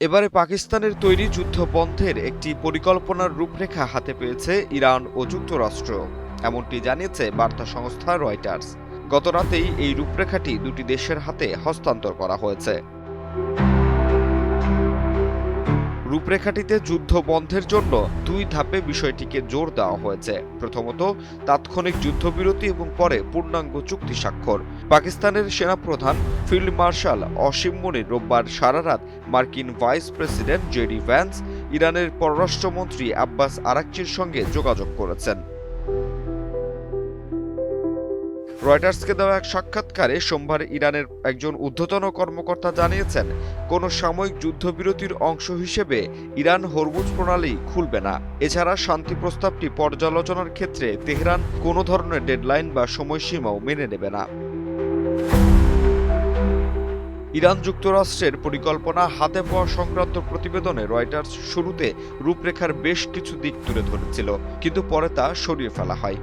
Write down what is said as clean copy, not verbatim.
এবারে পাকিস্তানের তৈরি যুদ্ধবন্ধের একটি পরিকল্পনার রূপরেখা হাতে পেয়েছে ইরান ও যুক্তরাষ্ট্র, এমনটি জানিয়েছে বার্তা সংস্থা রয়টার্স। গতরাতেই এই রূপরেখাটি দুটি দেশের হাতে হস্তান্তর করা হয়েছে। রূপরেখাটিতে যুদ্ধ বন্ধের জন্য দুই ধাপে বিষয়টিকে জোর দেওয়া হয়েছে। প্রথমত, তাৎক্ষণিক যুদ্ধবিরতি এবং পরে পূর্ণাঙ্গ চুক্তি স্বাক্ষর। পাকিস্তানের সেনাপ্রধান ফিল্ড মার্শাল অসীম মুনির রোববার সারারাত মার্কিন ভাইস প্রেসিডেন্ট জেডি ভ্যান্স, ইরানের পররাষ্ট্রমন্ত্রী আব্বাস আরাকচির সঙ্গে যোগাযোগ করেছেন। রয়টার্সকে দেওয়া এক সাক্ষাৎকারে সোমবার ইরানের একজন ঊর্ধ্বতন কর্মকর্তা জানিয়েছেন, কোনো সাময়িক যুদ্ধবিরতির অংশ হিসেবে ইরান হরমুজ প্রণালী খুলবে না। এছাড়া শান্তি প্রস্তাবটি পর্যালোচনার ক্ষেত্রে তেহরান কোনো ধরনের ডেডলাইন বা সময়সীমাও মেনে নেবে না। ইরান যুক্তরাষ্ট্রের পরিকল্পনা হাতে পাওয়া সংক্রান্ত প্রতিবেদনে রয়টার্স শুরুতে রূপরেখার বেশ কিছু দিক তুলে ধরেছিল, কিন্তু পরে তা সরিয়ে ফেলা হয়।